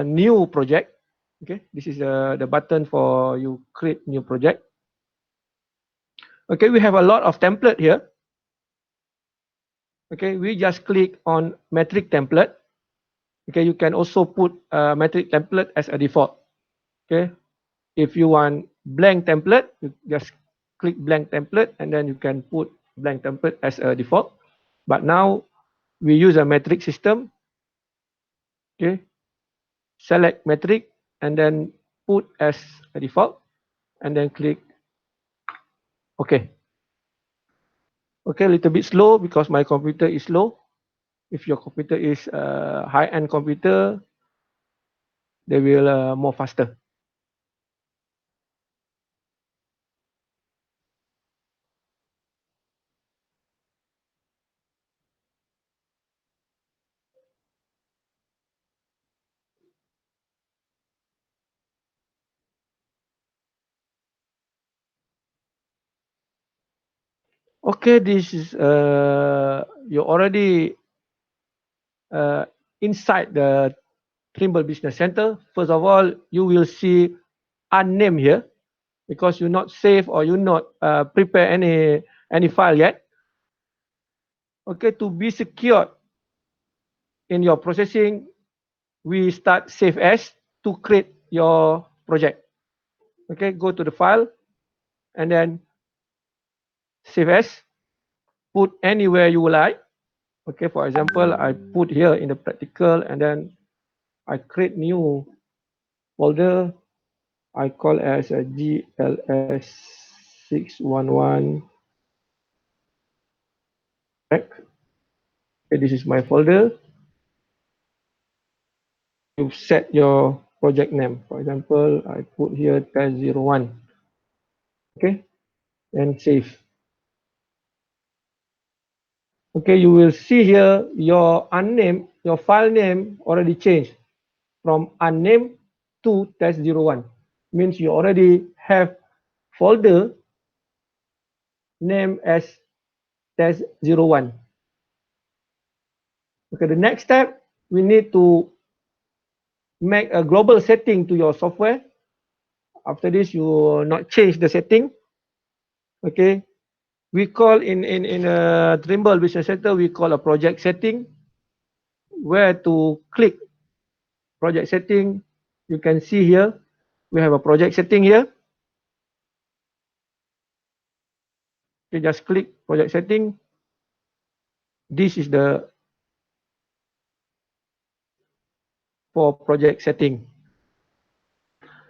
a new project. Okay, this is the button for you create new project. Okay, we have a lot of template here. Okay, we just click on metric template. Okay, you can also put a metric template as a default. Okay, if you want blank template, you just click blank template and then you can put blank template as a default. But now we use a metric system. Okay, select metric and then put as a default and then click OK. Okay, a little bit slow because my computer is slow. If your computer is a high-end computer, they will more faster. Okay, this is you're already inside the Trimble Business Center. First of all, you will see unnamed here because you not save or you not prepare any file yet. Okay, to be secured in your processing, we start save as to create your project. Okay, go to the file and then save as, put anywhere you like. Okay, for example, I put here in the practical and then I create new folder. I call as a GLS 611. Okay, this is my folder. You set your project name. For example, I put here test01. Okay, and save. Okay, you will see here your unnamed, your file name already changed from unnamed to test01. Means you already have folder name as test01. Okay, the next step, we need to make a global setting to your software. After this, you will not change the setting. Okay, we call in a Trimble Business Center, we call a project setting. Where to click project setting, you can see here, we have a project setting here. You just click project setting. This is the for project setting.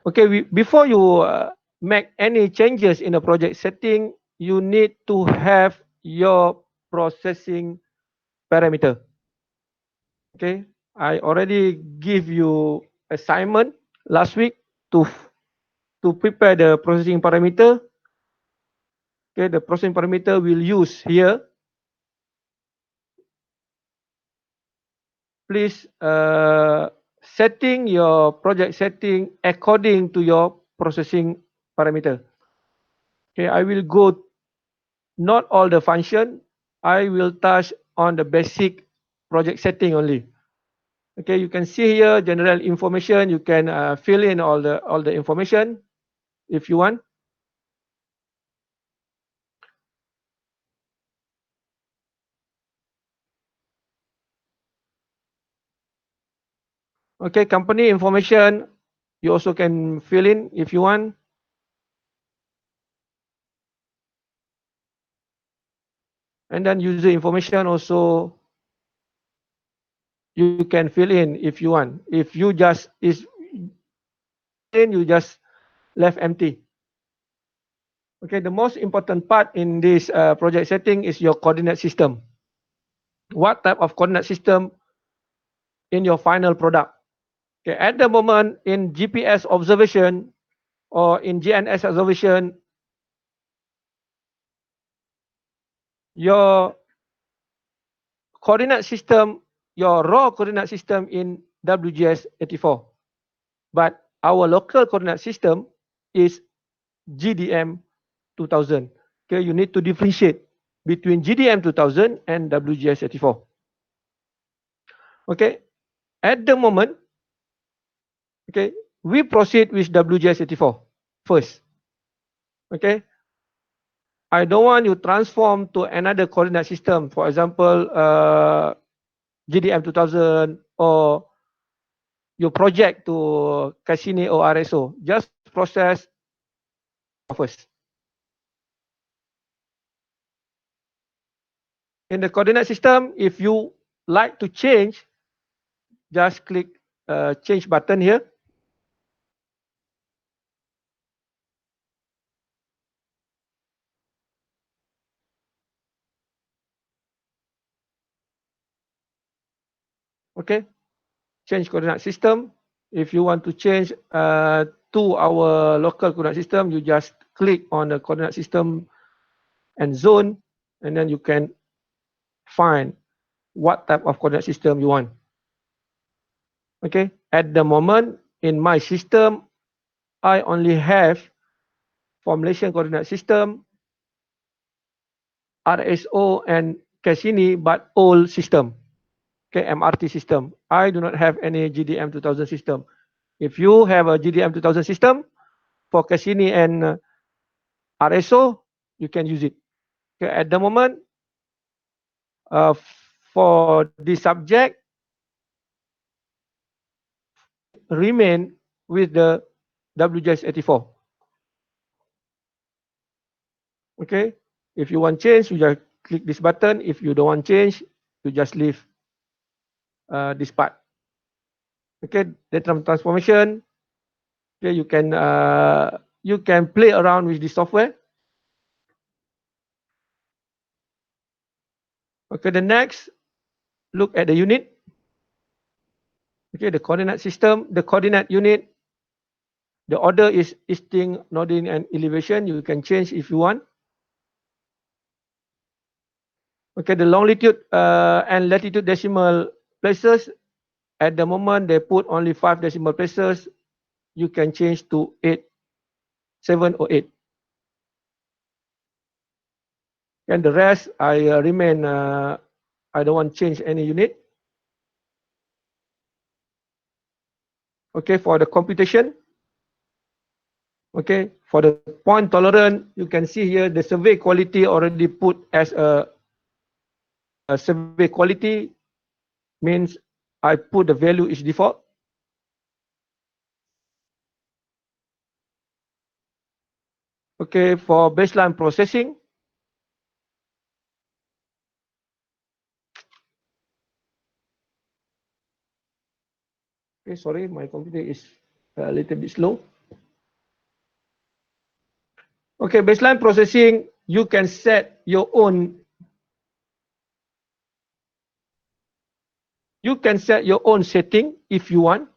Okay, before you make any changes in the project setting, you need to have your processing parameter. Okay, I already give you assignment last week to prepare the processing parameter. Okay, the processing parameter we'll use here. Please setting your project setting according to your processing parameter. Okay, I will go not all the function. I will touch on the basic project setting only. Okay, you can see here general information. You can fill in all the information if you want. Okay, company information you also can fill in if you want. And then user information also you can fill in if you want. If you just you just left empty. Okay, the most important part in this project setting is your coordinate system. What type of coordinate system in your final product? Okay, at the moment in GPS observation or in GNS observation, your coordinate system, your raw coordinate system in WGS 84. But our local coordinate system is GDM 2000. Okay, you need to differentiate between GDM 2000 and WGS 84. Okay, at the moment, Okay, we proceed with WGS84 first. Okay, I don't want you transform to another coordinate system, for example, GDM 2000, or your project to Cassini or RSO. Just process first. In the coordinate system, if you like to change, just click change button here. Okay, change coordinate system. If you want to change to our local coordinate system, you just click on the coordinate system and zone, and then you can find what type of coordinate system you want. Okay, at the moment in my system, I only have for Malaysian coordinate system, RSO and Cassini, but old system. Okay, MRT system. I do not have any GDM 2000 system. If you have a GDM 2000 system for Cassini and RSO, you can use it. Okay, at the moment, uh, for this subject, remain with the WGS84. Okay, if you want change, you just click this button. If you don't want change, you just leave this part. Okay, data transformation. Okay, you can play around with the software. Okay, the next, look at the unit. Okay, the coordinate system, the coordinate unit. The order is easting, northing, and elevation. You can change if you want. Okay, the longitude and latitude decimal places. At the moment, they put only 5 decimal places. You can change to 8, 7, or 8. And the rest, I remain. I don't want to change any unit. Okay, for the computation. Okay, for the point tolerance, you can see here the survey quality already put as a survey quality, means I put the value is default. Okay, for baseline processing. Okay, sorry, my computer is a little bit slow. Okay, baseline processing, you can set your own. You can set your own setting if you want,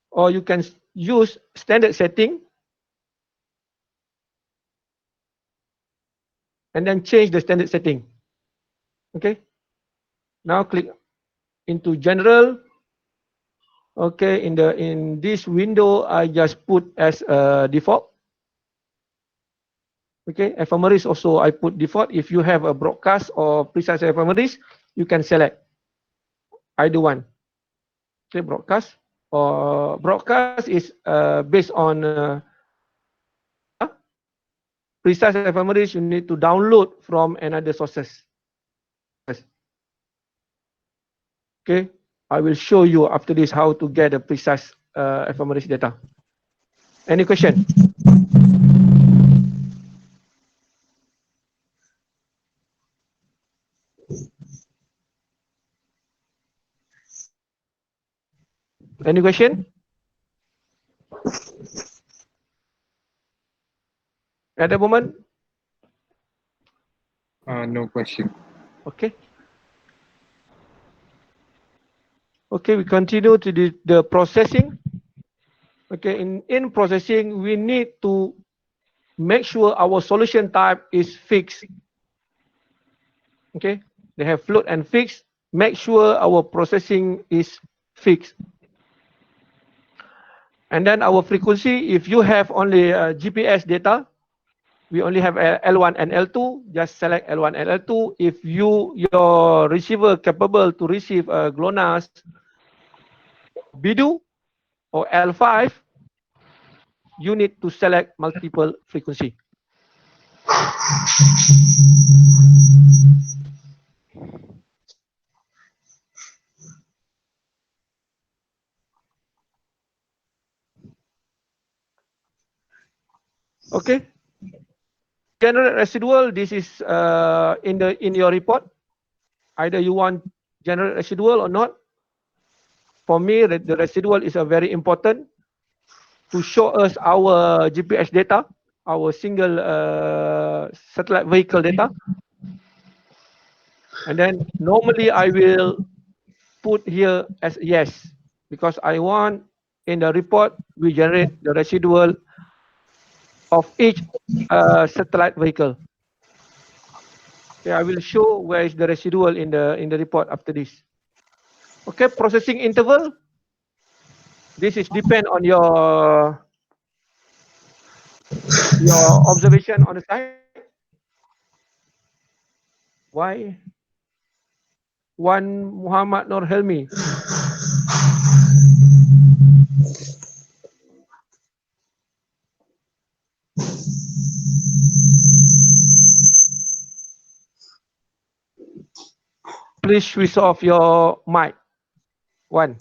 or you can use standard setting and then change the standard setting. Okay, now click into general. Okay, in this window, I just put as a default. Okay, ephemeris also I put default. If you have a broadcast or precise ephemeris, you can select either one. Okay, broadcast or broadcast is based on precise ephemeris. You need to download from another sources. Okay, I will show you after this how to get the precise ephemeris data. Any question? Any question? At the moment? No question. Okay. Okay, we continue to the processing. Okay, in processing, we need to make sure our solution type is fixed. Okay, they have float and fixed. Make sure our processing is fixed. And then our frequency, if you have only GPS data, we only have L1 and L2, just select L1 and L2. If your receiver capable to receive GLONASS, BIDU, or L5, you need to select multiple frequency. Okay. Generate residual. This is in your report. Either you want generate residual or not. For me, the residual is a very important to show us our GPS data, our single satellite vehicle data. And then normally I will put here as yes, because I want in the report we generate the residual of each satellite vehicle. Okay, I will show where is the residual in the report after this. Okay, processing interval. This is depend on your observation on the site. Why? One Muhammad Nur Helmi. Please switch off your mic. One.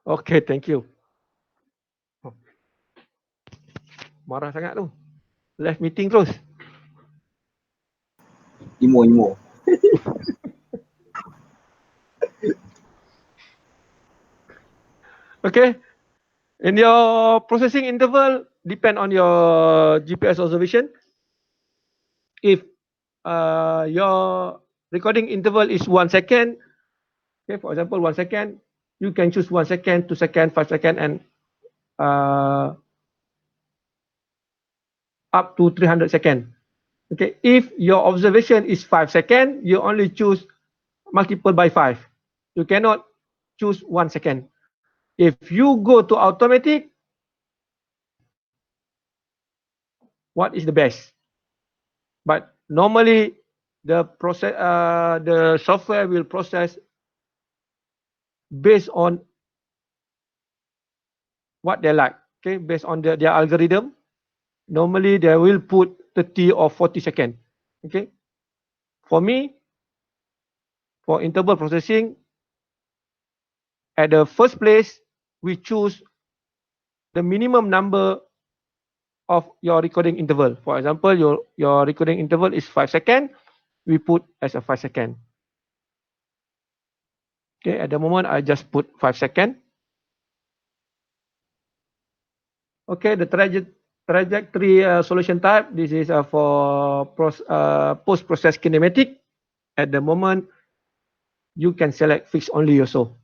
Okay, thank you. Marah sangat tu. Left meeting terus. Imo. Okay. In your processing interval, depend on your GPS observation. If your recording interval is 1 second, okay, for example, 1 second, you can choose 1 second, 2 second, 5 second, and up to 300 second. Okay, if your observation is 5 second, you only choose multiple by 5. You cannot choose 1 second. If you go to automatic, what is the best? But normally the software will process based on what they like. Okay, based on their algorithm. Normally they will put 30 or 40 second. Okay, for me, for interval processing, at the first place we choose the minimum number of your recording interval. For example, your recording interval is 5 second, we put as a 5 second. Okay, at the moment I just put 5 second. Okay, the trajectory solution type. This is for post-process kinematic. At the moment, you can select fixed only also.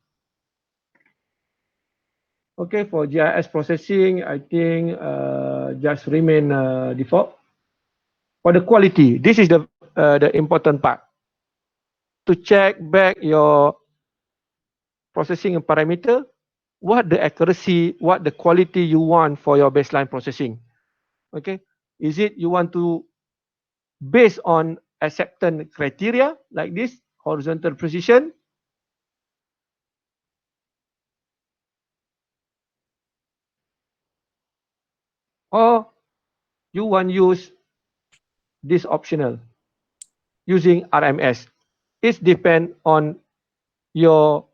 Okay, for GIS processing, I think just remain default. For the quality, this is the important part. To check back your processing parameter, what the accuracy, what the quality you want for your baseline processing. Okay, is it you want to based on acceptance criteria like this, horizontal precision, or you want use this optional using RMS. It depends on your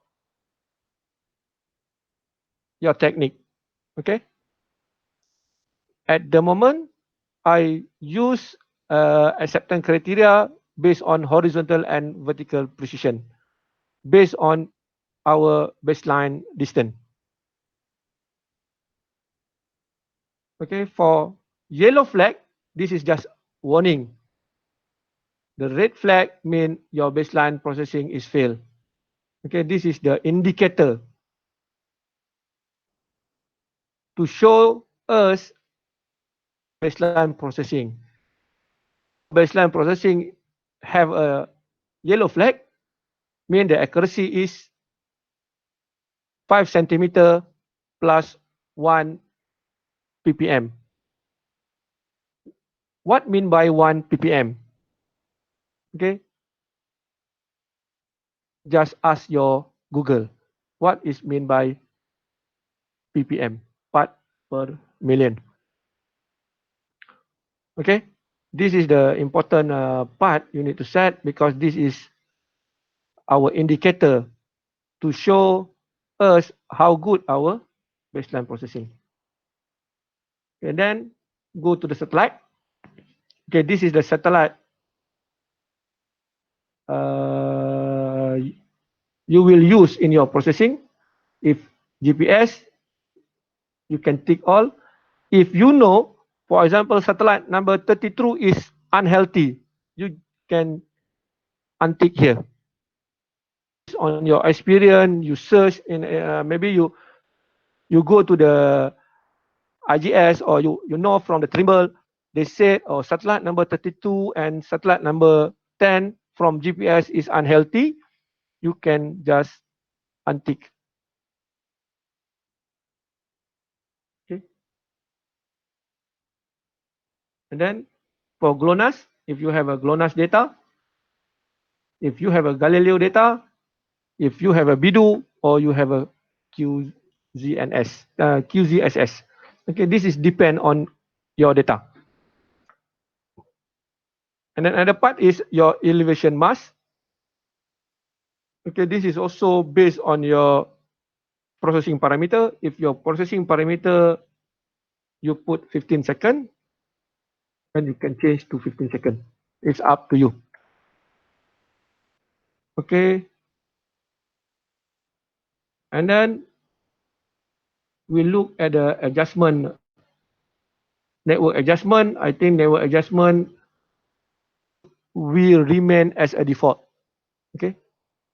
technique. Okay. At the moment, I use acceptance criteria based on horizontal and vertical precision, based on our baseline distance. Okay, for yellow flag, this is just warning. The red flag means your baseline processing is failed. Okay, this is the indicator to show us baseline processing. Baseline processing have a yellow flag, mean the accuracy is 5 centimeter plus 1 ppm. What mean by 1 ppm? Okay, just ask your Google what is mean by ppm, part per million. Okay, this is the important part you need to set, because this is our indicator to show us how good our baseline processing. And then go to the satellite. Okay, this is the satellite you will use in your processing. If GPS, you can tick all. If you know, for example, satellite number 32 is unhealthy, you can untick here. On your experience, you search in maybe you go to the IGS, or you know from the Trimble, they said, oh, satellite number 32 and satellite number 10 from GPS is unhealthy. You can just untick. Okay. And then for GLONASS, if you have a GLONASS data, if you have a Galileo data, if you have a BIDU, or you have a QZSS. Okay, this is depend on your data. And then another part is your elevation mass. Okay, this is also based on your processing parameter. If your processing parameter you put 15 seconds, then you can change to 15 seconds. It's up to you. Okay. And then we look at the adjustment, network adjustment. I think network adjustment will remain as a default. Okay.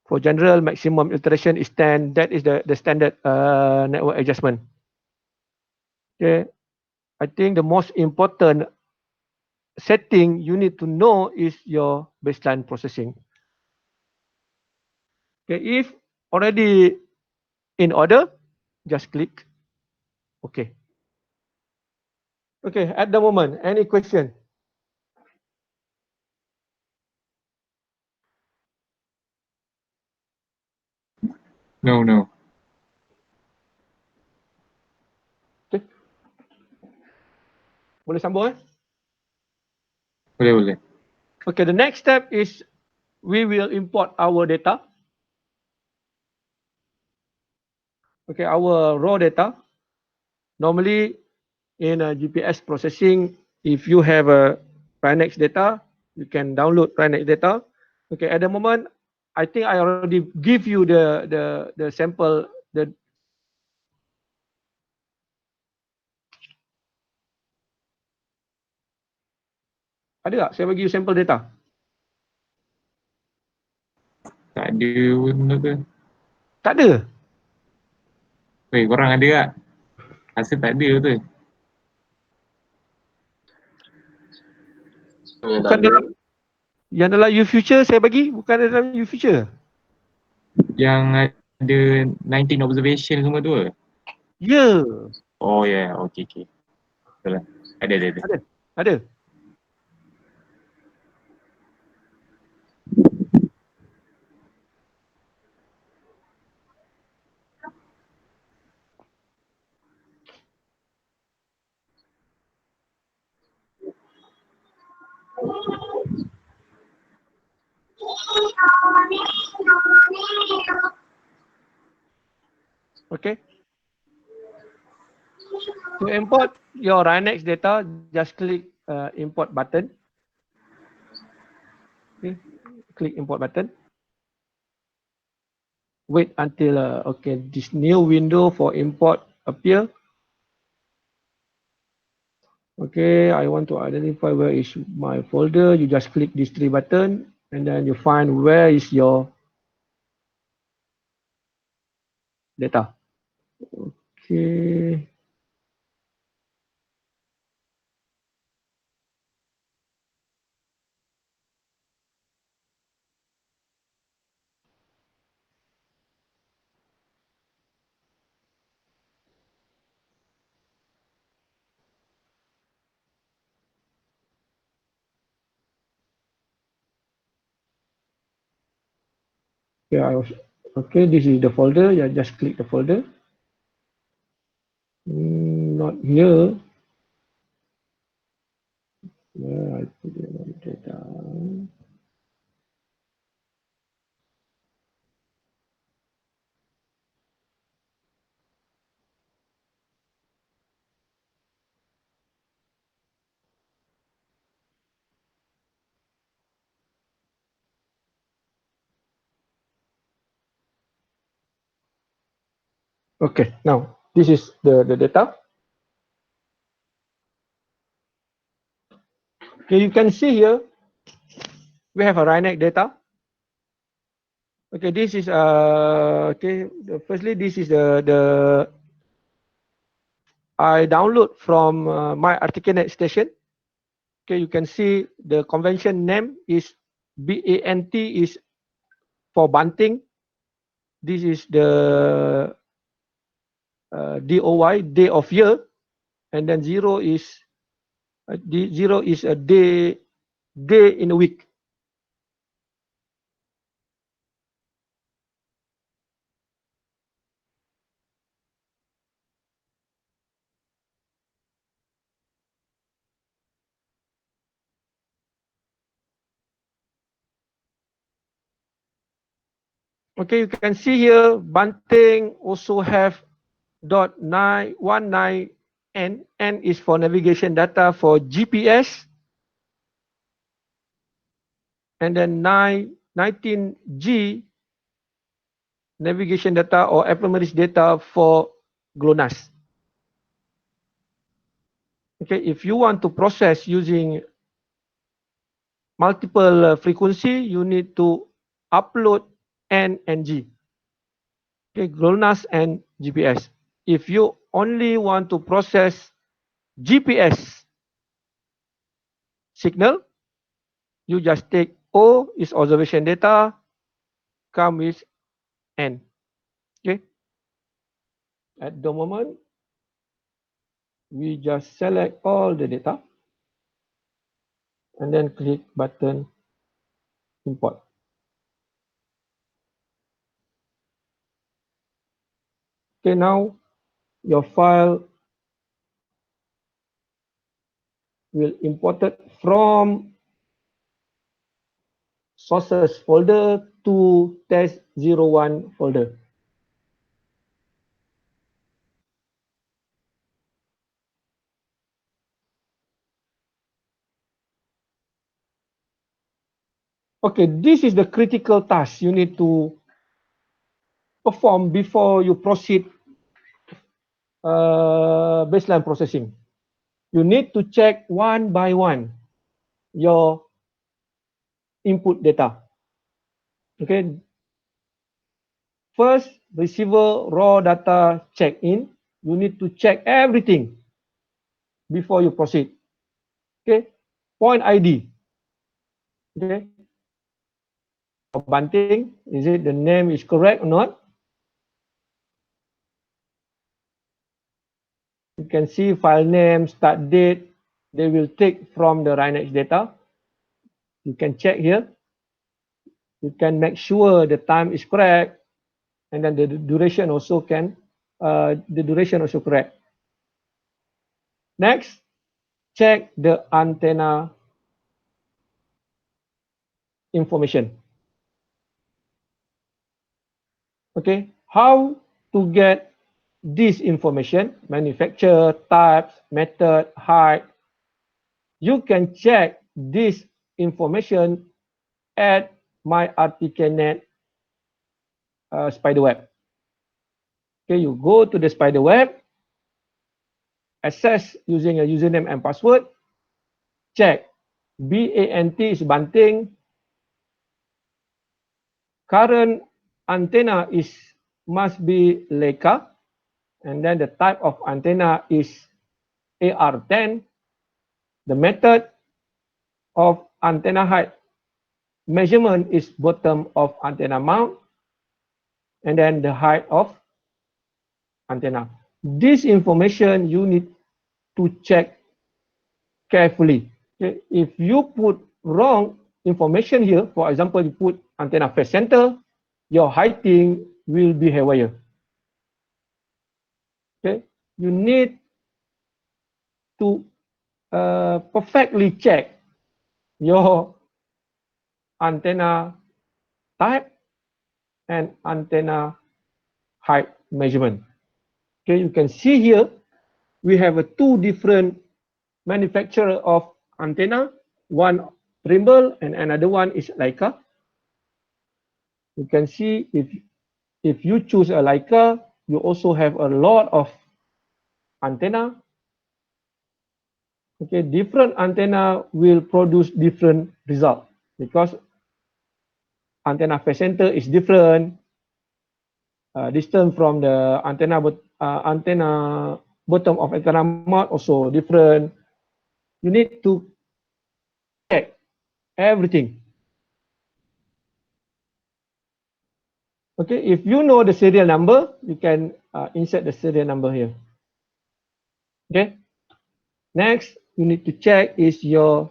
For general, maximum iteration is 10. That is the standard network adjustment. Okay. I think the most important setting you need to know is your baseline processing. Okay. If already in order, just click OK. Okay. At the moment, any question? No. Okay. Boleh sambung Boleh. Okay, the next step is we will import our data. Okay, our raw data. Normally in a GPS processing, if you have a Prinex data, you can download Prinex data. Okay, at the moment, I think I already give you the sample. Ada tak saya bagi you sampel data? Tak ada benda tu. Tak ada. Weh, korang ada tak? Rasa tak ada tu. Bukan dalam yang dalam U Future saya bagi, bukan dalam U Future. Yang ada 19 observation semua tu ke? Ya. Oh ya, yeah. Okay. Betul lah. Ada. Ada. Okay. To import your Rhinex data, just click import button. Okay. Click import button. Wait until okay, this new window for import appear. Okay, I want to identify where is my folder. You just click this three button and then you find where is your data. Okay. Okay, this is the folder. You just click the folder. Not here. Where I put the data. Okay, now this is the data. Okay, you can see here we have a RINEC data. Okay, this is okay. Firstly, this is the I download from my Articulate station. Okay, you can see the convention name is BANT is for bunting. This is the DOY, day of year, and then zero is a day in a week. Okay, you can see here bunting also have .919N. N is for navigation data for GPS, and then 19G navigation data or ephemeris data for GLONASS. Okay, if you want to process using multiple frequency, you need to upload N and G. Okay, GLONASS and GPS. If you only want to process GPS signal, you just take O is observation data, come with N. Okay. At the moment, we just select all the data and then click button import. Okay, now your file will import it from sources folder to test01 folder. Okay, this is the critical task you need to perform before you proceed baseline processing. You need to check one by one your input data. Okay, first receiver raw data check in. You need to check everything before you proceed. Okay, point ID. Okay, bunting, is it the name is correct or not? You can see file name, start date. They will take from the RINEX data. You can check here. You can make sure the time is correct, and then the duration also correct. Next, check the antenna information. Okay, how to get this information? Manufacturer, types, method, height. You can check this information at my ArtikelNet spiderweb. Okay, you go to the spiderweb, access using a username and password, check BANT is bunting, current antenna is must be Leica, and then the type of antenna is AR10, the method of antenna height measurement is bottom of antenna mount, and then the height of antenna. This information you need to check carefully. Okay? If you put wrong information here, for example, you put antenna phase center, your heighting will be haywire. Okay, you need to perfectly check your antenna type and antenna height measurement. Okay, you can see here we have two different manufacturer of antenna. One Trimble and another one is Leica. You can see if you choose a Leica, you also have a lot of antenna. Okay, different antenna will produce different result because antenna phase center is different. Distance from the antenna bottom of antenna mount also different. You need to check everything. Okay, if you know the serial number, you can insert the serial number here. Okay. Next, you need to check is your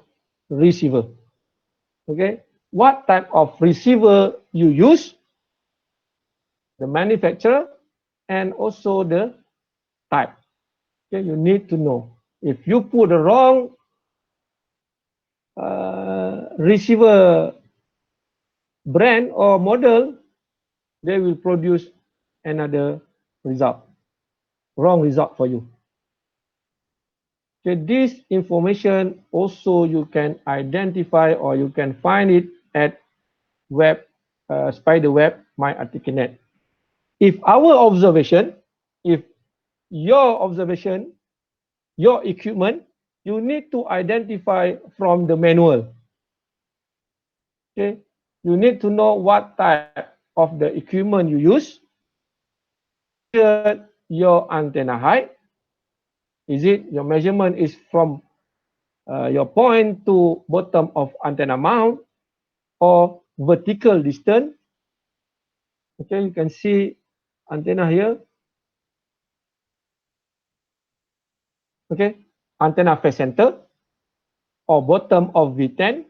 receiver. Okay, what type of receiver you use, the manufacturer, and also the type. Okay, you need to know. If you put the wrong receiver brand or model, they will produce another result, wrong result for you. Okay, this information also you can identify or you can find it at web, spider web, myArticleNet. If our observation, if your observation, your equipment, you need to identify from the manual. Okay, you need to know what type of the equipment you use, your antenna height. Is it your measurement is from your point to bottom of antenna mount or vertical distance? Okay, you can see antenna here. Okay, antenna phase center or bottom of V10,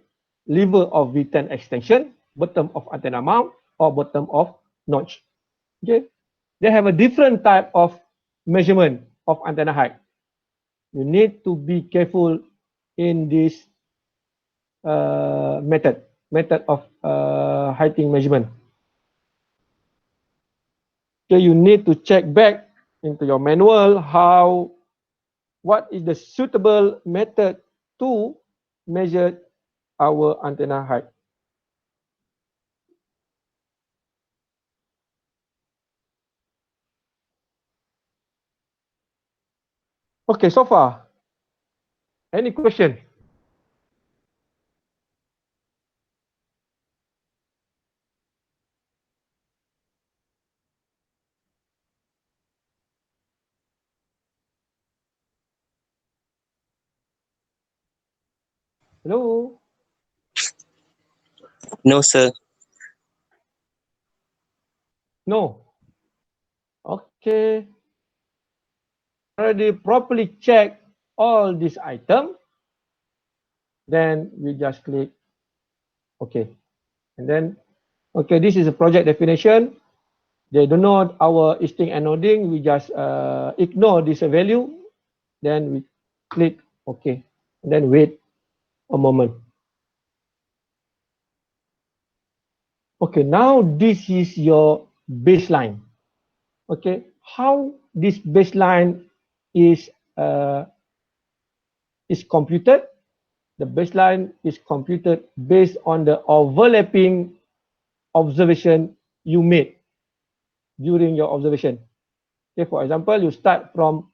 lever of V10 extension, bottom of antenna mount or bottom of notch. Okay, they have a different type of measurement of antenna height. You need to be careful in this method of heighting measurement. So you need to check back into your manual what is the suitable method to measure our antenna height. Okay, so far, any question? Hello? No, sir. No. Okay. Already properly check all these items. Then we just click OK. And then, okay, this is a project definition. They do not our easting and noding. We just ignore this value. Then we click OK. And then wait a moment. Okay, now this is your baseline. Okay, how this baseline is computed? The baseline is computed based on the overlapping observation you made during your observation. Okay, for example, you start from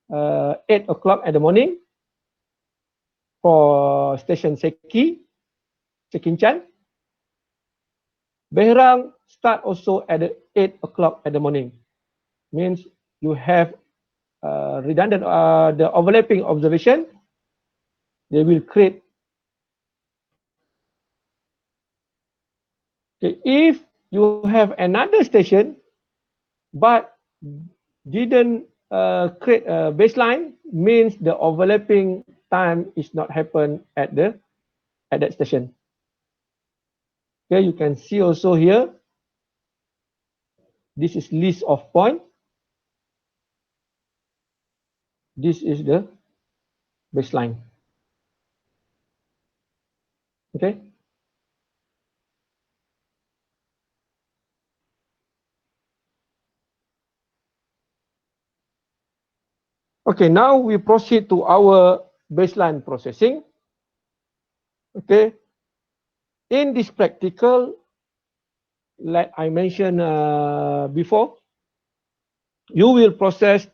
8 o'clock in the morning for station Seki, Sekinchan. Behrang start also at 8 o'clock in the morning. Means you have redundant, the overlapping observation. They will create. Okay, if you have another station, but didn't create a baseline, means the overlapping time is not happen at that station. Okay, you can see also here. This is list of point. This is the baseline. Okay. Okay, now we proceed to our baseline processing. Okay. In this practical, like I mentioned before, you will process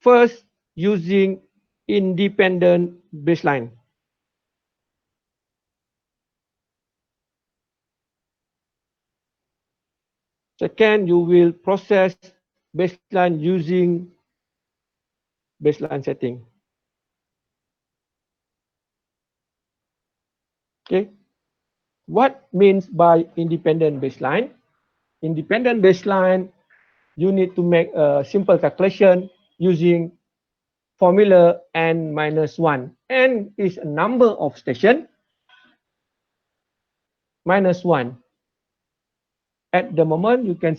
first using independent baseline. Second, you will process baseline using baseline setting. Okay. What means by independent baseline? Independent baseline, you need to make a simple calculation using formula n minus 1. N is a number of station minus 1. At the moment, you can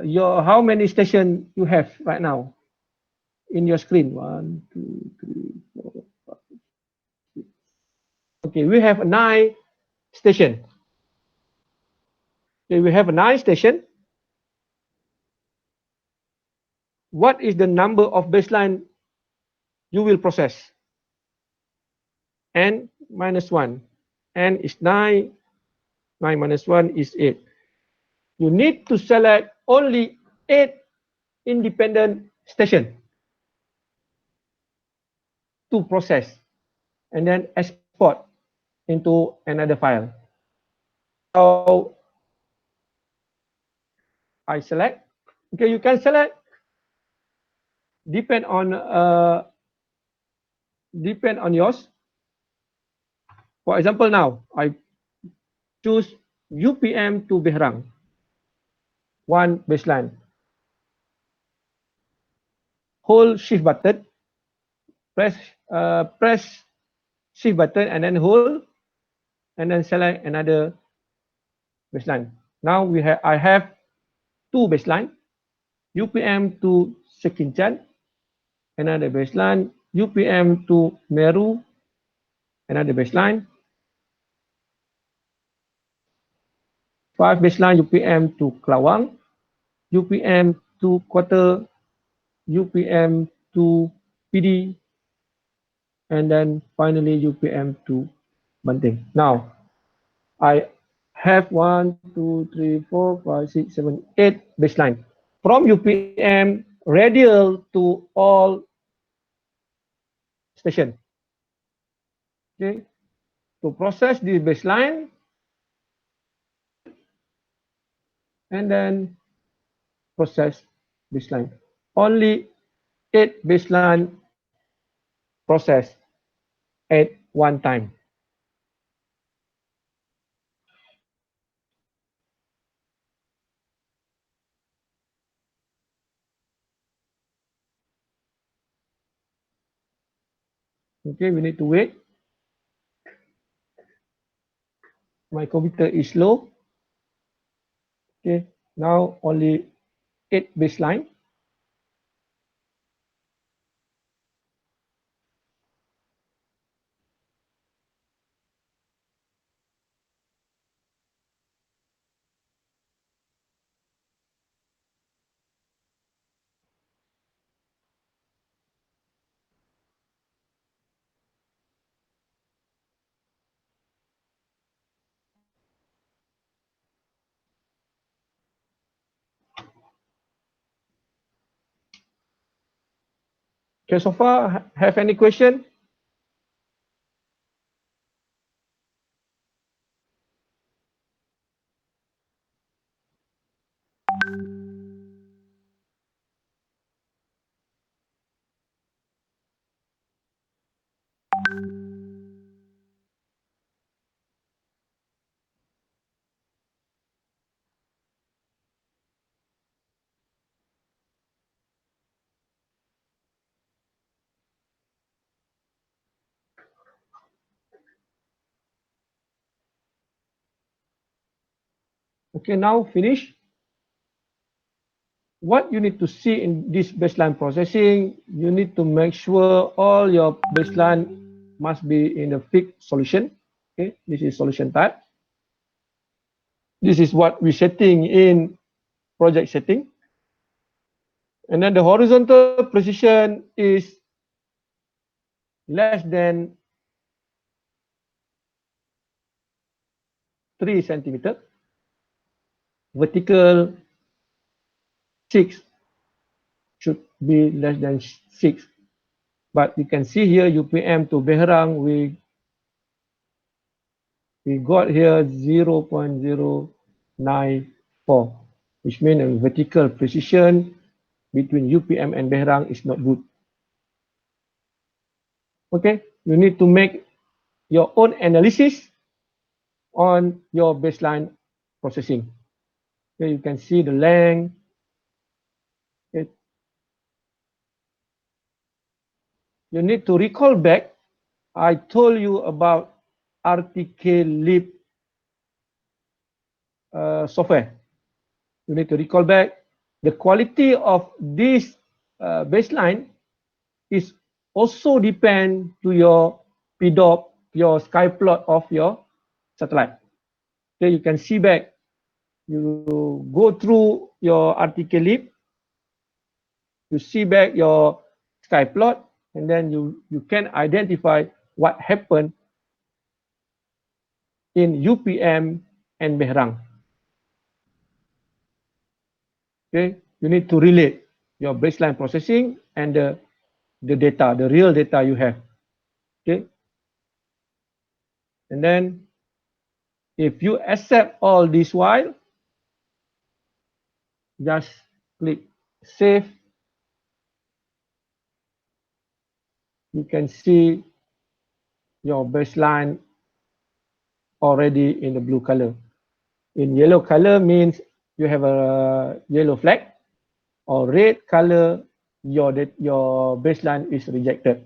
your how many station you have right now in your screen? 1, 2, 3, 4, 5. Okay, we have 9 station. Okay, we have 9 station. What is the number of baseline you will process? N minus 1. N is 9. 9 minus 1 is 8. You need to select only 8 independent station to process and then export into another file. So I select. Okay, you can select depend on yours. For example, now I choose UPM to Behrang, one baseline. Hold shift button, press shift button and then hold and then select another baseline. Now I have 2 baseline, UPM to Sekinchan, another baseline, UPM to Meru, another baseline, 5 baseline UPM to Kelawang, UPM to Kota, UPM to PD, and then finally UPM to Banting. Now, I have 1, 2, 3, 4, 5, 6, 7, 8 baseline. From UPM radial to all station. Okay. To process the baseline, and then process baseline. Only 8 baseline process at one time. Okay, we need to wait. My computer is slow. Okay, now only 8 baseline. Okay, so far, have any question? Okay, now finish. what you need to see in this baseline processing, you need to make sure all your baseline must be in a fixed solution. Okay, this is solution type. This is what we're setting in project setting. And then the horizontal precision is less than 3 centimeter. Vertical 6 should be less than 6. But you can see here UPM to Behrang, we got here 0.094, which means a vertical precision between UPM and Behrang is not good. Okay, you need to make your own analysis on your baseline processing. Okay, you can see the length. Okay. You need to recall back, I told you about RTK Lib software. You need to recall back the quality of this baseline is also depend to your PDOP, your sky plot of your satellite. Okay, you can see back, you go through your RTK Lib, you see back your sky plot, and then you can identify what happened in UPM and Behrang. Okay, you need to relate your baseline processing and the data, the real data you have. Okay, and then if you accept all this while, just click save. You can see your baseline already in the blue color. In yellow color means you have a yellow flag, or red color your baseline is rejected.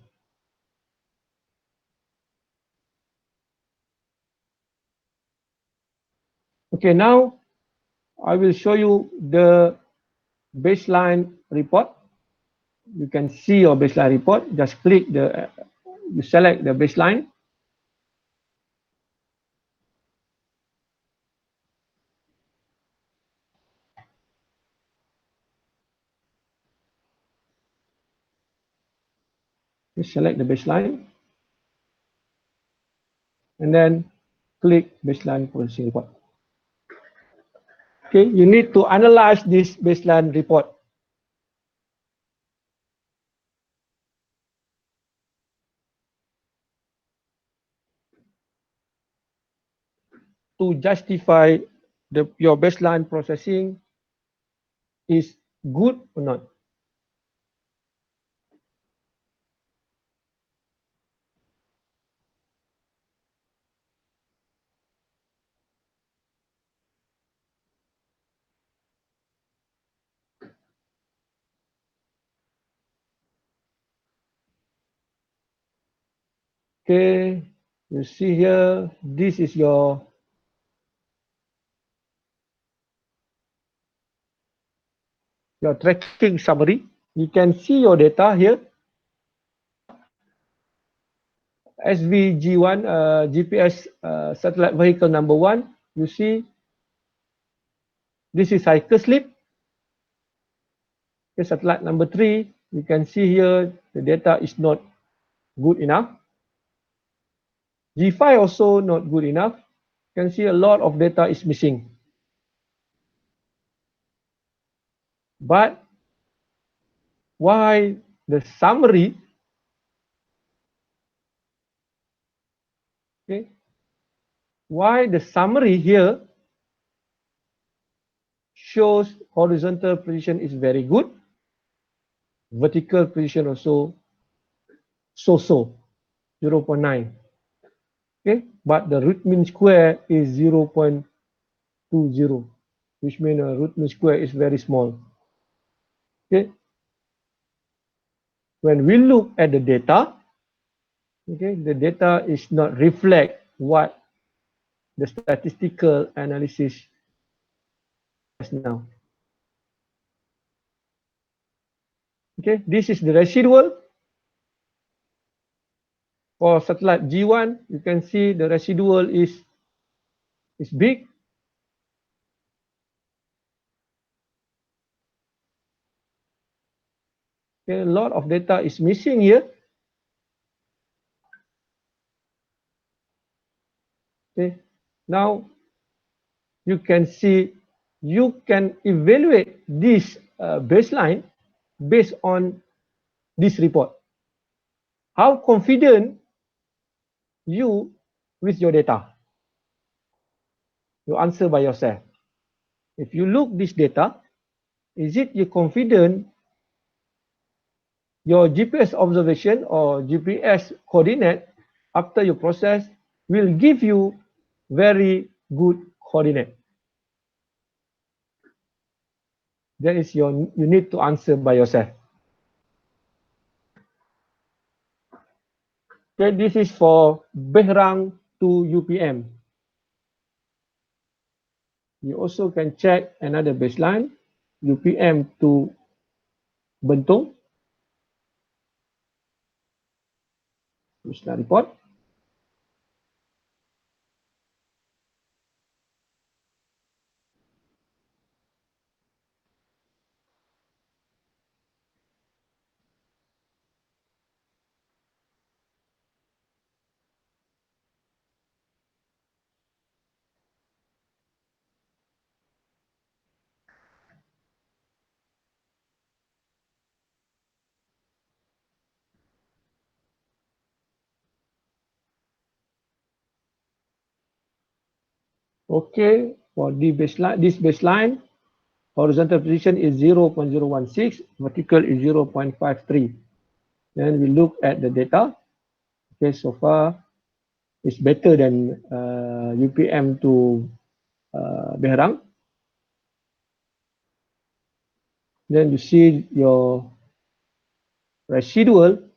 Okay, now I will show you the baseline report. You can see your baseline report. Just click you select the baseline. You select the baseline, and then click baseline processing report. Okay, you need to analyze this baseline report. To justify your baseline processing is good or not. Okay, you see here, this is your tracking summary. You can see your data here. SVG1 GPS satellite vehicle number 1. You see, this is cycle slip. Okay, satellite number 3. You can see here the data is not good enough. G5 also not good enough. You can see a lot of data is missing. But why the summary, okay, why the summary here shows horizontal precision is very good, vertical precision also so-so, 0.9. Okay, but the root mean square is 0.20, which means root mean square is very small. Okay, when we look at the data, okay, the data is not reflect what the statistical analysis has now. Okay, this is the residual for satellite G1. You can see the residual is big. Okay, a lot of data is missing here. Okay, now you can see you can evaluate this baseline based on this report. How confident you with your data? You answer by yourself. If you look this data, is it you confident your GPS observation or GPS coordinate after you process will give you very good coordinate? That is you need to answer by yourself. Okay, this is for Behrang to UPM. You also can check another baseline, UPM to Bentong. Baseline report. Okay, for this baseline, horizontal position is 0.016, vertical is 0.53. Then we look at the data. Okay, so far it's better than UPM to Behrang. Then you see your residual.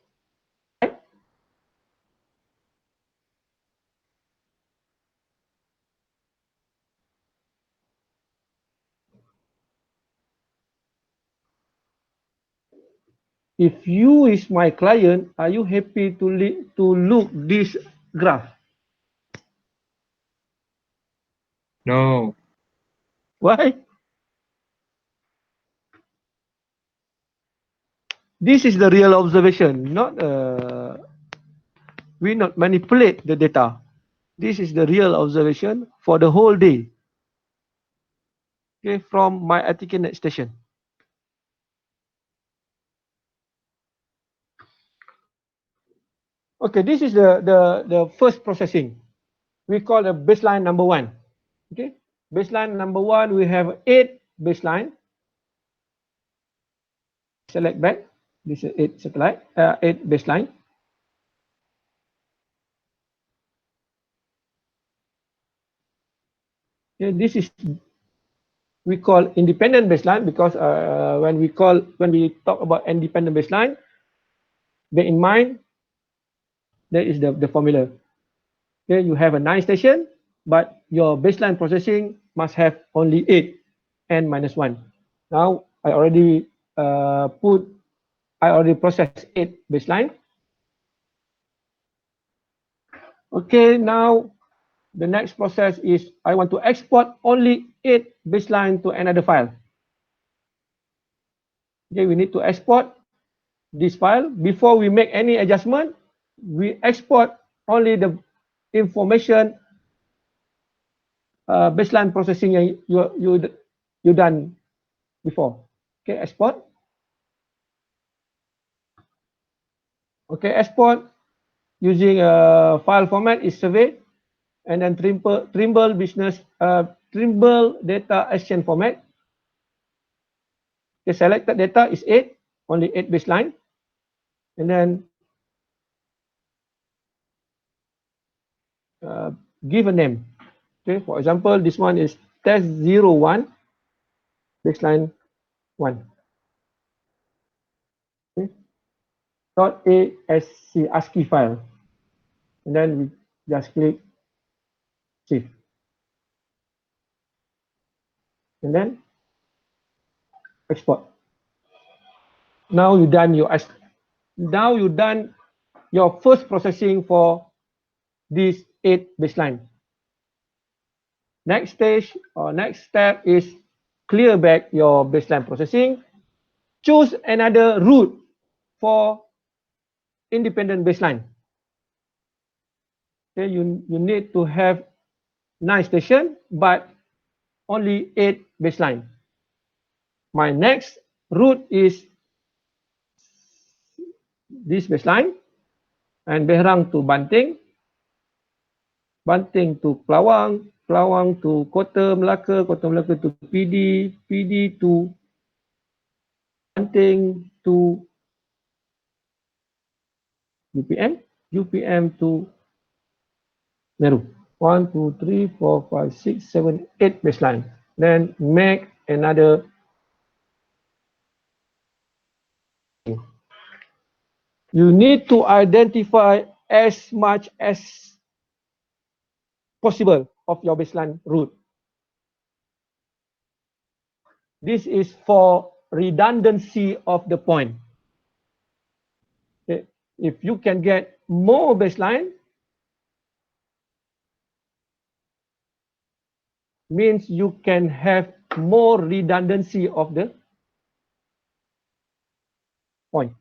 If you is my client, are you happy to look this graph? No. Why? This is the real observation, not we not manipulate the data. This is the real observation for the whole day. Okay, from my Atikinet station. Okay, this is the first processing. We call the baseline number one. Okay, baseline number one, we have 8 baseline. Select back. This is 8 satellite, 8 baseline. Okay, this is we call independent baseline because when we talk about independent baseline, bear in mind that is the formula. Okay, you have a 9 station, but your baseline processing must have only 8 n minus 1. Now I already processed 8 baseline. Okay, now the next process is I want to export only 8 baseline to another file. Okay, we need to export this file. Before we make any adjustment, we export only the information baseline processing yang you done before. Okay, export. Okay, export using a file format is survey, and then Trimble business Trimble data exchange format. The selected data is 8, only 8 baseline, and then give a name. Okay, for example, this one is test 01 baseline 1. Okay, .asc ASCII file, and then we just click save, and then export. Now you done your first processing for this 8 baseline. Next stage or next step is clear back your baseline processing. Choose another route for independent baseline. Okay, you need to have 9 stations, but only 8 baseline. My next route is this baseline and Behrang to Banting, Banting to Pelawang, Pelawang to Kota Melaka, Kota Melaka to PD, PD to Banting to UPM, UPM to Meru. 1, 2, 3, 4, 5, 6, 7, 8 baseline. Then make another. You need to identify as much as possible of your baseline route. This is for redundancy of the point. Okay. If you can get more baseline, means you can have more redundancy of the point.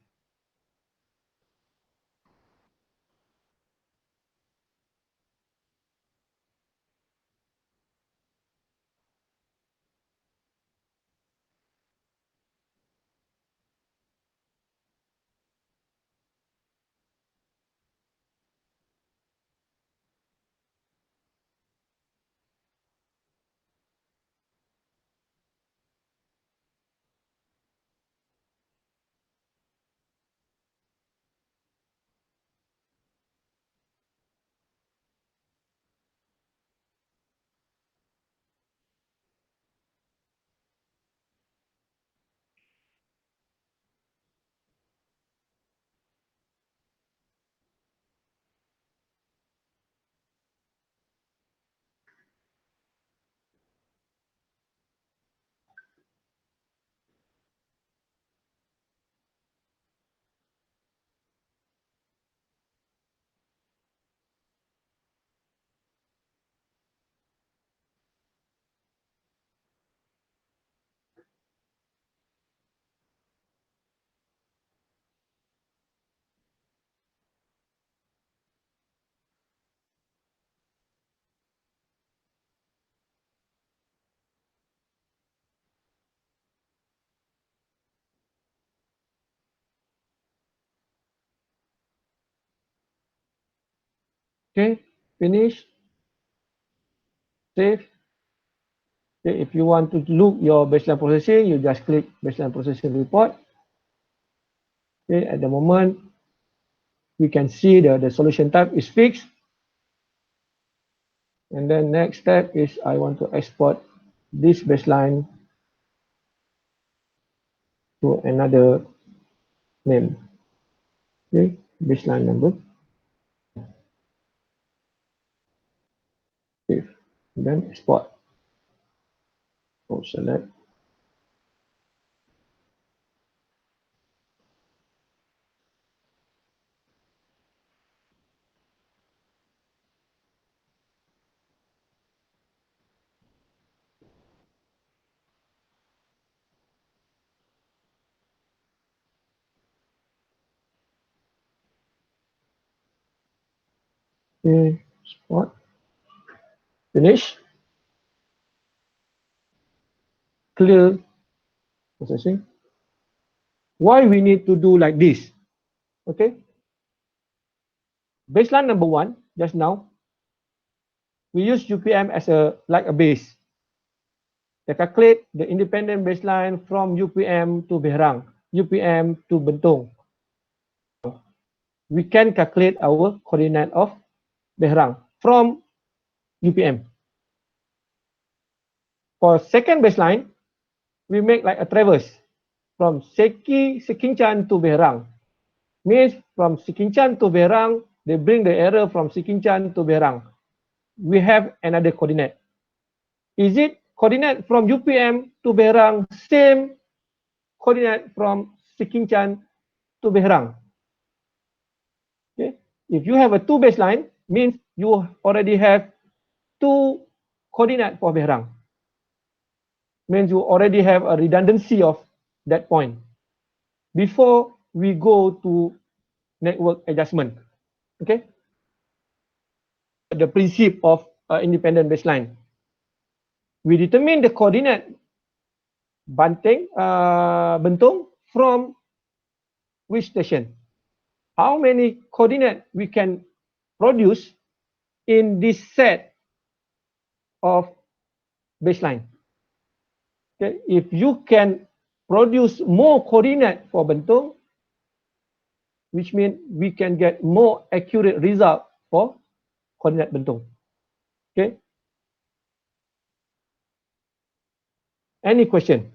Okay, finish, save. Okay, if you want to look your baseline processing, you just click baseline processing report. Okay, at the moment, we can see the solution type is fixed. And then next step is I want to export this baseline to another name. Okay, baseline number. Save. And then export. Oh, select. Okay, export. Finish. Clear processing. Why we need to do like this? Okay. Baseline number 1, just now, we use UPM as like a base. They calculate the independent baseline from UPM to Behrang, UPM to Bentong. We can calculate our coordinate of Behrang from UPM. For second baseline, we make like a traverse from Sekinchan to Behrang. Means from Sekinchan to Behrang, they bring the error from Sekinchan to Behrang. We have another coordinate. Is it coordinate from UPM to Behrang same coordinate from Sekinchan to Behrang. Okay, if you have a two baseline, means you already have two coordinate for Behrang. Means you already have a redundancy of that point. Before we go to network adjustment, okay, the principle of independent baseline. We determine the coordinate Bentung from which station? How many coordinate we can produce in this set of baseline? Okay, if you can produce more coordinate for Bentung, which means we can get more accurate result for coordinate Bentung. Okay. Any question?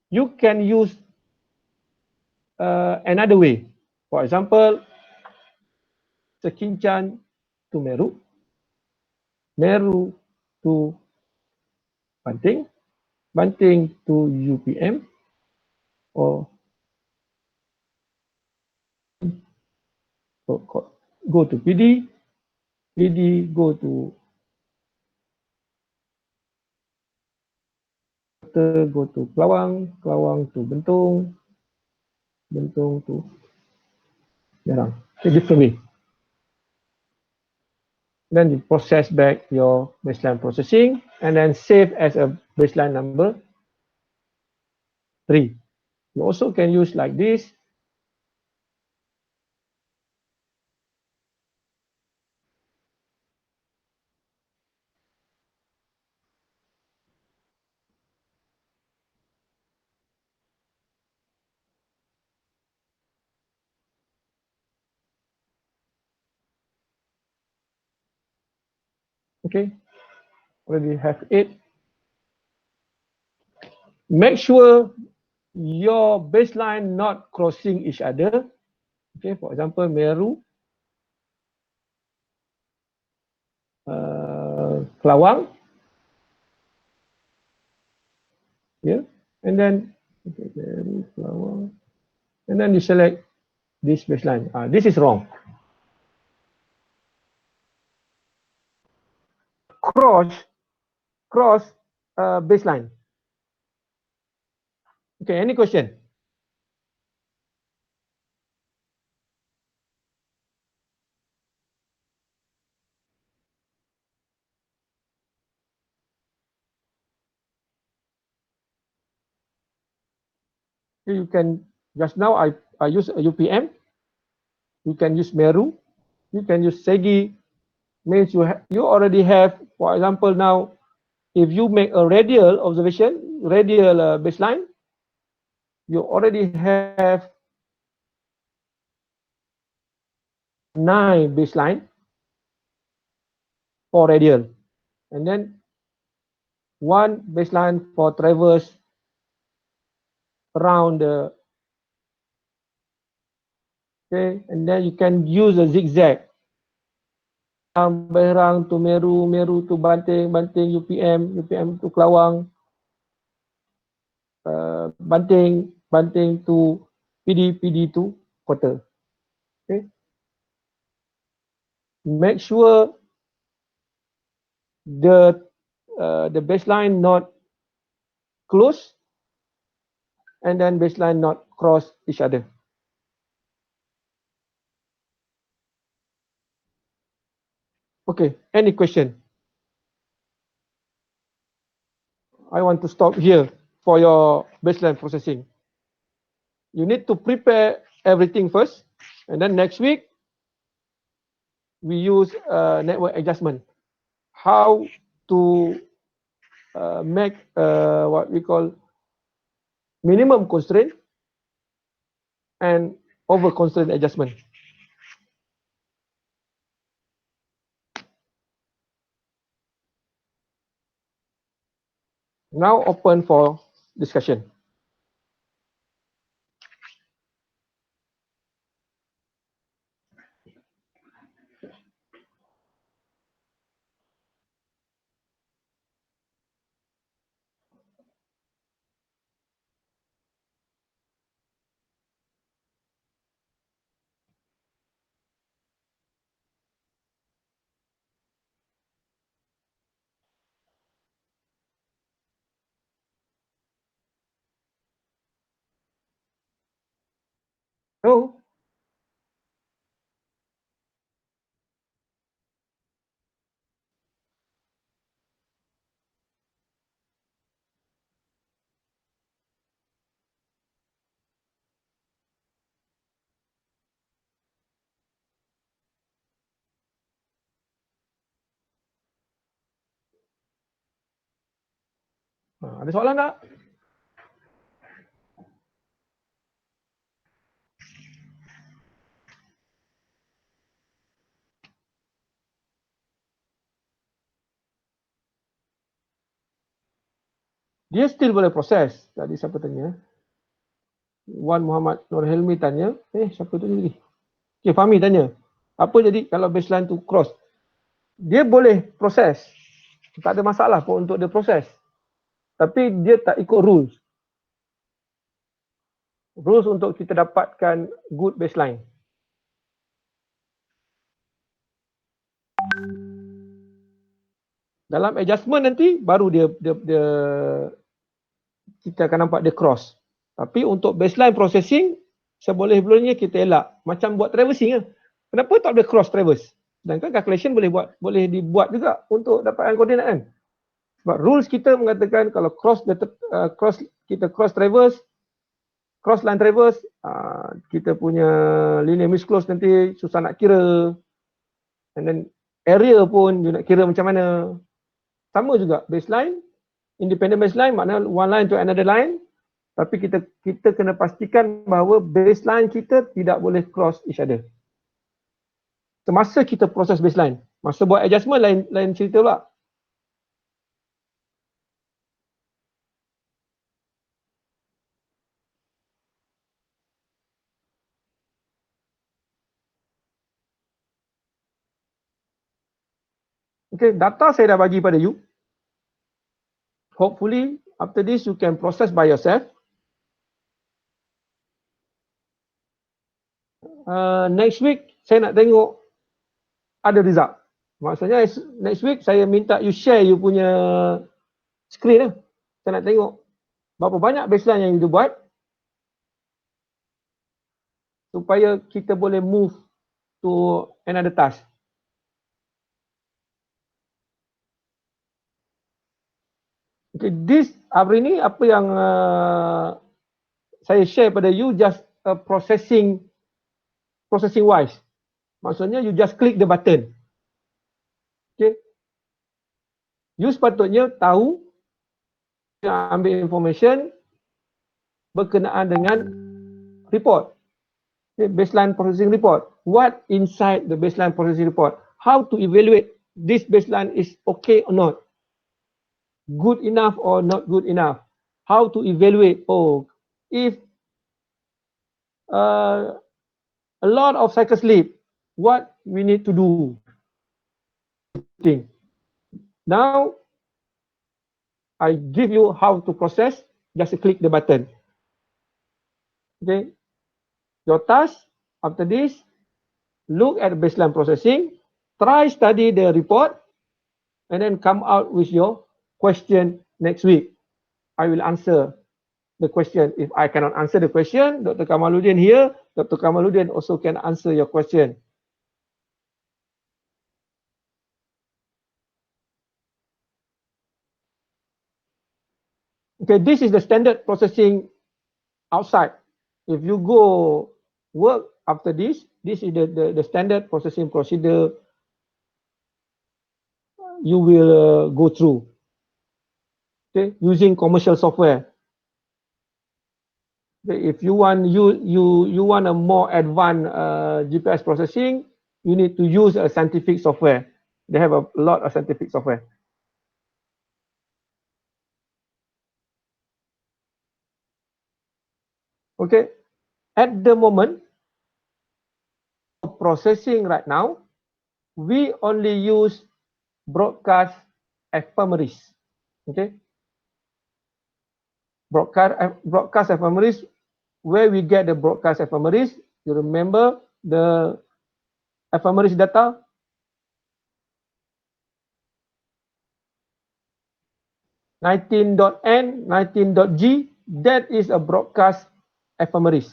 You can use another way. For example, Sekinchan to Meru, Meru to Banting, Banting to UPM, or go to PD, PD go to Kelawang, Kelawang to Bentung, Bentung to Merang. It's a different way. Then you process back your baseline processing and then save as a baseline number 3. You also can use like this. Okay, already have it. Make sure your baseline not crossing each other. Okay, for example, Meru, Kelawang, here, and then okay, Meru, Kelawang, and then you select this baseline. This is wrong. Cross baseline. Okay, any question? You can just now I use a UPM. You can use Meru. You can use Segi. Means you already have, for example, now if you make a radial observation, radial baseline, you already have 9 baseline for radial, and then 1 baseline for traverse around the, okay, and then you can use a zigzag. Behrang to Meru, Meru to Banting, Banting UPM, UPM to Kelawang, Banting, Banting to PD, PD to Kota. Okay. Make sure the baseline not close and then baseline not cross each other. Okay, any question? I want to stop here for your baseline processing. You need to prepare everything first, and then next week we use network adjustment. How to make what we call minimum constraint and over constraint adjustment. Now open for discussion. Oh, ada soalan tak? Dia still boleh proses. Tadi siapa tanya? Wan Muhammad Nur Helmi tanya. Siapa tu lagi? Okay, Fahmi tanya. Apa jadi kalau baseline tu cross? Dia boleh proses. Tak ada masalah pun untuk dia proses. Tapi dia tak ikut rules. Rules untuk kita dapatkan good baseline. Dalam adjustment nanti baru dia kita akan nampak dia cross. Tapi untuk baseline processing, seboleh-bolehnya kita elak. Macam buat traversing lah. Kenapa tak boleh cross traverse? Sedangkan calculation boleh dibuat juga untuk dapatkan koordinat kan. Sebab rules kita mengatakan kalau kita cross traverse, cross line traverse, kita punya linear mean close nanti susah nak kira. And then area pun you nak kira macam mana. Sama juga baseline, independent baseline maknanya one line to another line. Tapi kita kena pastikan bahawa baseline kita tidak boleh cross each other. Semasa kita proses baseline, masa buat adjustment lain cerita pula. Okay, data saya dah bagi pada you. Hopefully after this you can process by yourself. Next week saya nak tengok ada result. Maksudnya next week saya minta you share you punya screen lah. Saya nak tengok berapa banyak baseline yang you buat supaya kita boleh move to another task. Okay, this hari ni apa yang saya share pada you just processing wise. Maksudnya you just click the button. Okay. You sepatutnya tahu ambil information berkenaan dengan report. Okay, baseline processing report. What inside the baseline processing report? How to evaluate this baseline is okay or not? Good enough or not good enough? How to evaluate? Oh, if a lot of cycle sleep, what we need to do? Now, I give you how to process. Just click the button. Okay. Your task after this, look at baseline processing, try study the report, and then come out with your question next week. I will answer the question. If I cannot answer the question, Dr. Kamaluddin here, Dr. Kamaluddin also can answer your question. Okay, this is the standard processing outside. If you go work after this, this is the standard processing procedure you will go through. Okay, using commercial software. Okay, if you want you want a more advanced GPS processing, you need to use a scientific software. They have a lot of scientific software. Okay, at the moment processing right now, we only use broadcast ephemeris. Okay, broadcast ephemeris. Where we get the broadcast ephemeris? You remember the ephemeris data? (19.n, 19.g), that is a broadcast ephemeris.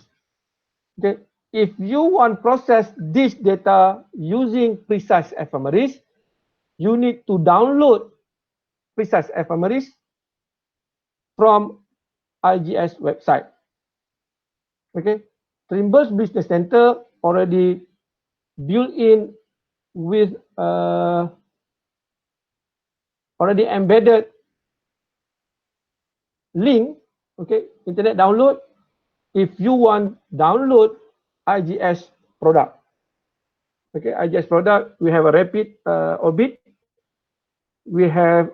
Okay, if you want process this data using precise ephemeris, you need to download precise ephemeris from IGS website. Okay, Trimble's Business Center already built in with already embedded link. Okay, internet download. If you want download IGS product, okay, IGS product, we have a rapid orbit, we have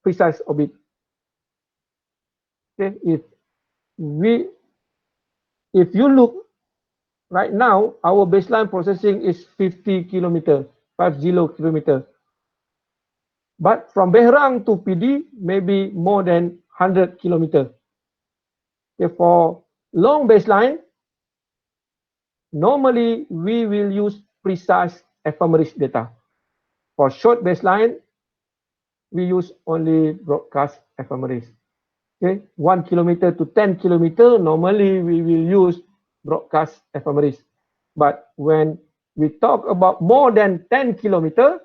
precise orbit. Okay, we if you look right now, our baseline processing is 50 kilometer, 50 kilometer. But from Behrang to PD, maybe more than 100 kilometer. Okay, for long baseline, normally we will use precise ephemeris data. For short baseline, we use only broadcast ephemeris. Okay, 1 kilometer to 10 kilometer, normally we will use broadcast ephemeris. But when we talk about more than 10 kilometer,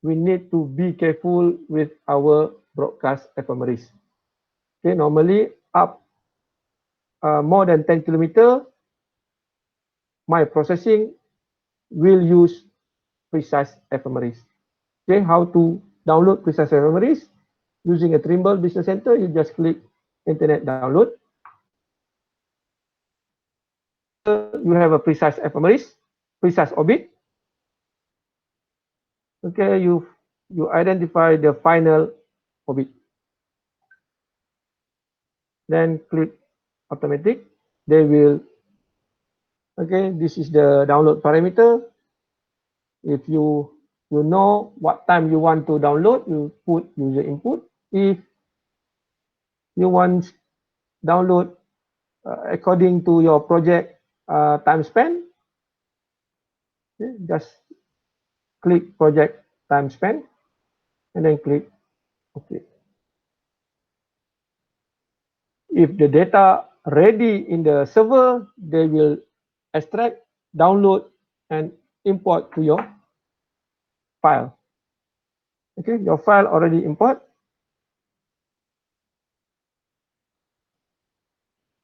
we need to be careful with our broadcast ephemeris. Okay, normally up more than 10 kilometer, my processing will use precise ephemeris. Okay, how to download precise ephemeris? Using a Trimble Business Center, you just click Internet Download. You have a precise ephemeris, precise orbit. Okay, you identify the final orbit. Then click Automatic. They will. Okay, this is the download parameter. If you know what time you want to download, you put user input. If you want download according to your project time span, okay, just click project time span and then click OK. If the data ready in the server, they will extract, download, and import to your file. Okay, your file already import.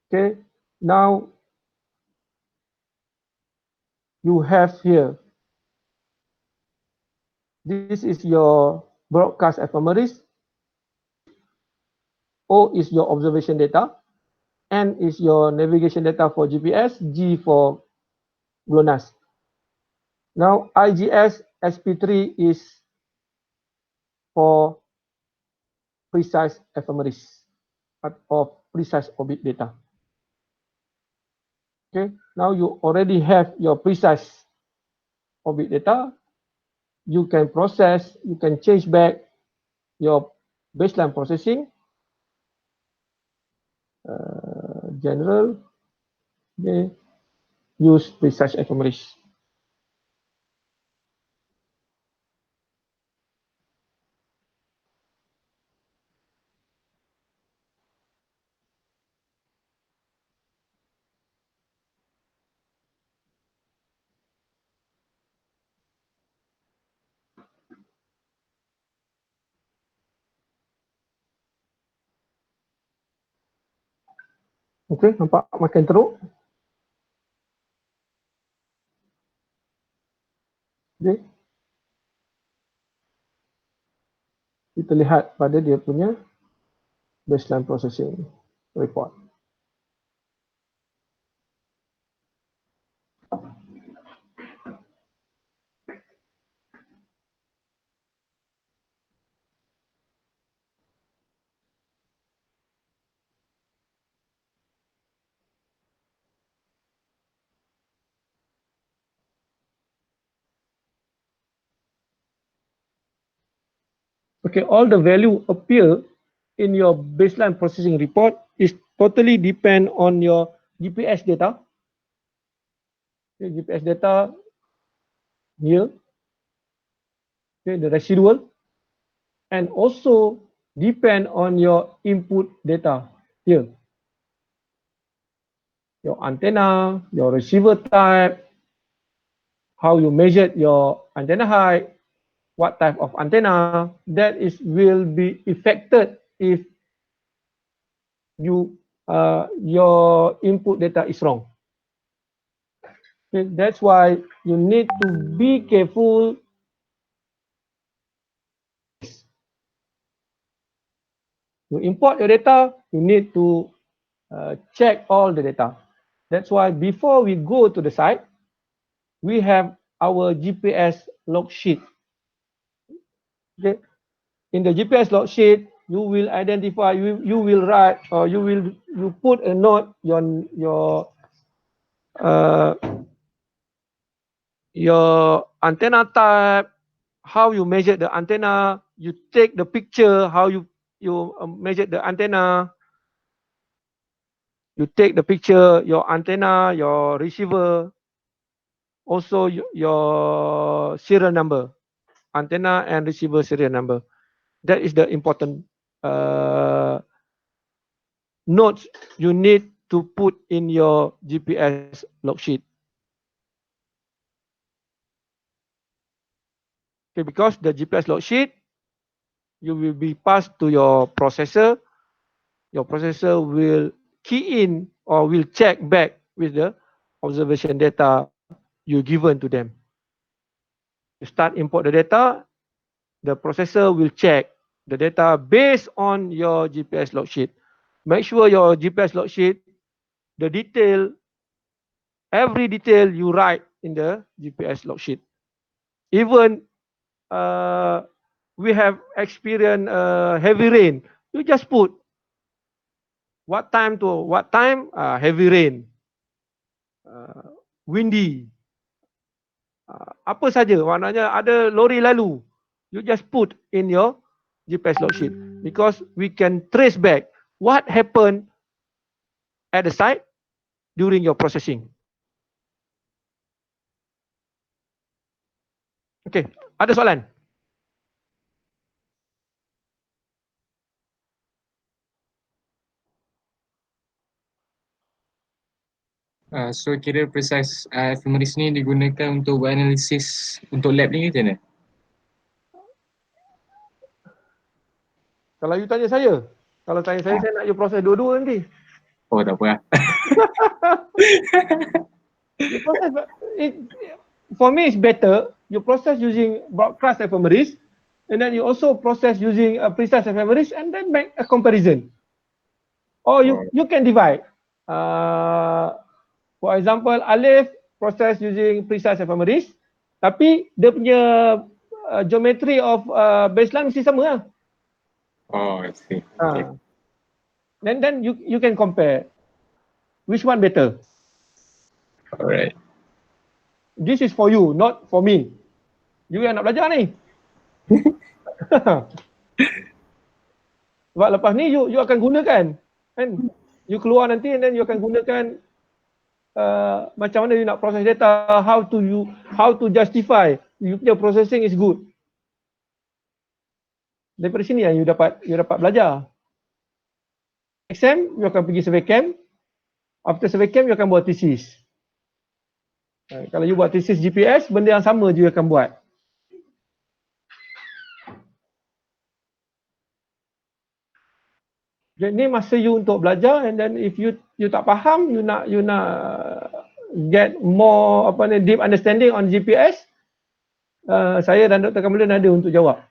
Okay, now you have here. This is your broadcast ephemeris. O is your observation data. N is your navigation data for GPS. G for GLONASS. Now IGS SP3 is for precise ephemeris of precise orbit data. Okay, now you already have your precise orbit data. You can process, you can change back your baseline processing. General, okay, use precise ephemeris. Okay, nampak makin teruk. Okay. Kita lihat pada dia punya baseline processing report. Okay, all the value appear in your baseline processing report is totally depend on your GPS data. Okay, GPS data here, okay, the residual, and also depend on your input data here. your antenna, your receiver type, how you measure your antenna height, what type of antenna, that is will be affected if your input data is wrong. Okay, that's why you need to be careful. You import your data, you need to check all the data. That's why before we go to the site, we have our GPS log sheet. Okay, in the GPS log sheet, you will identify, you will write, or you put a note uh, your antenna type, how you measure the antenna, you take the picture, how you measure the antenna, you take the picture, your antenna, your receiver, also your serial number, antenna and receiver serial number. That is the important notes you need to put in your GPS log sheet. Okay, because the GPS log sheet, you will be passed to your processor. Your processor will key in or will check back with the observation data you given to them. You start import the data, the processor will check the data based on your GPS log sheet. Make sure your GPS log sheet, the detail, every detail you write in the GPS log sheet. Even we have experienced heavy rain, you just put what time to what time, heavy rain, windy, apa saja, maknanya ada lori lalu, you just put in your GPS log sheet, because we can trace back what happened at the site during your processing. Okay, ada soalan? So kira precise ephemeris ni digunakan untuk buat analisis untuk lab ni ke macam mana? Kalau you tanya saya, kalau tanya saya nak you proses dua-dua nanti. Oh tak apa lah. You process, for me it's better you process using broadcast ephemeris, and then you also process using a precise ephemeris, and then make a comparison. Or you can divide. For example, Alif process using precise ephemeris, tapi dia punya geometry of baseline mesti sama lah. Oh, I see. Okay. Then you can compare which one better. Alright. This is for you, not for me. You yang nak belajar ni. Sebab lepas ni you akan gunakan, kan? You keluar nanti, and then you akan gunakan macam mana you nak proses data, how to justify you punya processing is good. Daripada sini you dapat belajar. Exam, you akan pergi survey camp. After survey camp, you akan buat thesis. Kalau you buat thesis GPS, benda yang sama you akan buat. Jadi ni masa you untuk belajar, and then if you tak faham, you nak get more deep understanding on GPS, saya dan Dr. Kamilun ada untuk jawab.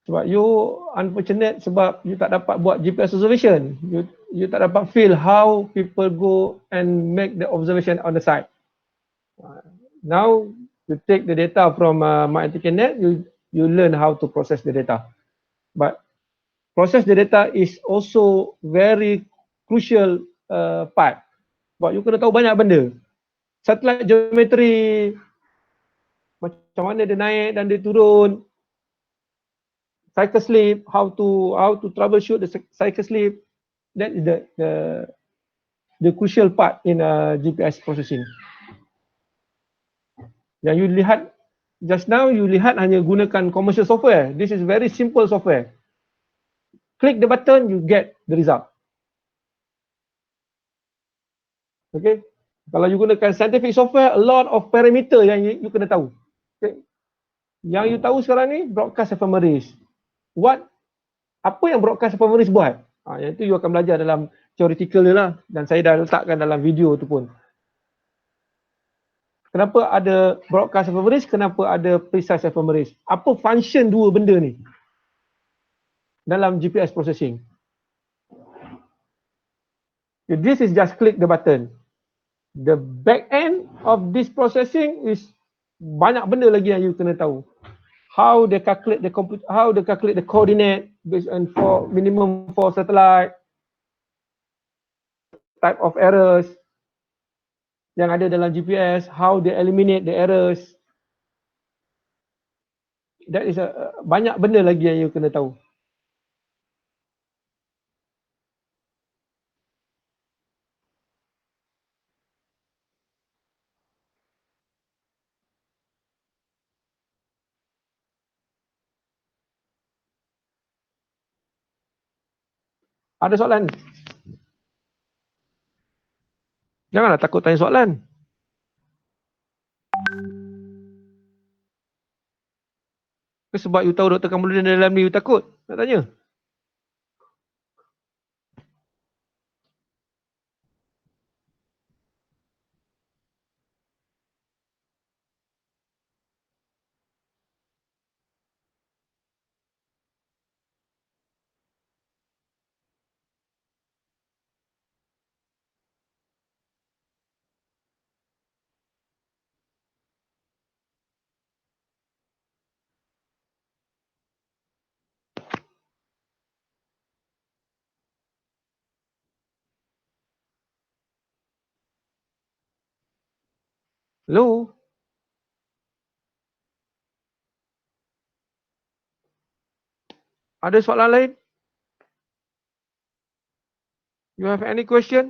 Sebab you unfortunate sebab you tak dapat buat GPS observation. You tak dapat feel how people go and make the observation on the site. Now you take the data from MyAnticaNet, you learn how to process the data. But process the data is also very crucial part. Sebab you kena tahu banyak benda. Satellite geometry, macam mana dia naik dan dia turun, cycle slip, how to troubleshoot the cycle slip. That is the crucial part in GPS processing. Yang you lihat just now you lihat hanya gunakan commercial software. This is very simple software. Click the button, you get the result. Okay. Kalau you gunakan scientific software, a lot of parameter yang you kena tahu. Okay. Yang you tahu sekarang ni broadcast ephemeris. Apa yang broadcast ephemeris buat? Yang itu you akan belajar dalam theoretical lah, dan saya dah letakkan dalam video tu pun. Kenapa ada broadcast ephemeris? Kenapa ada precise ephemeris? Apa function dua benda ni dalam GPS processing? Okay, this is just click the button. The back end of this processing is banyak benda lagi yang you kena tahu. How they calculate the coordinate based on minimum for satellite, type of errors yang ada dalam GPS, how they eliminate the errors. That is banyak benda lagi yang you kena tahu. Ada soalan? Janganlah takut tanya soalan. Sebab you tahu Dr. Kamuluddin dalam ni you takut nak tanya? Hello? Ada soalan lain? You have any question?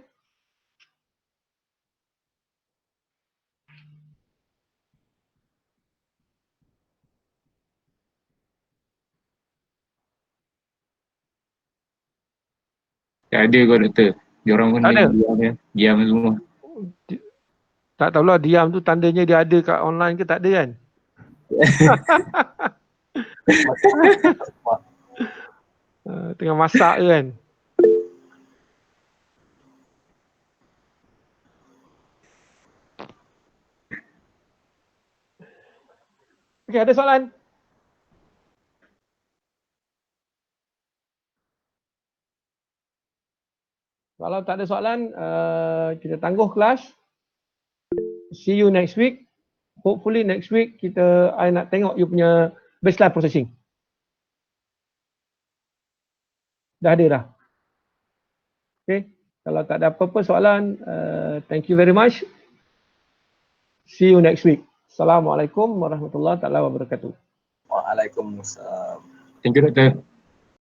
Tak ada kot doktor. Diorang pun Tak ada? diam semua. Tak tahulah diam tu tandanya dia ada kat online ke tak ada kan? Tengah masak ke kan? Okay, ada soalan? Kalau tak ada soalan, kita tangguh kelas. See you next week. Hopefully next week I nak tengok you punya baseline processing. Dah ada dah. Okay. Kalau tak ada apa-apa soalan, thank you very much. See you next week. Assalamualaikum warahmatullahi wabarakatuh. Waalaikumsalam. Thank you doktor.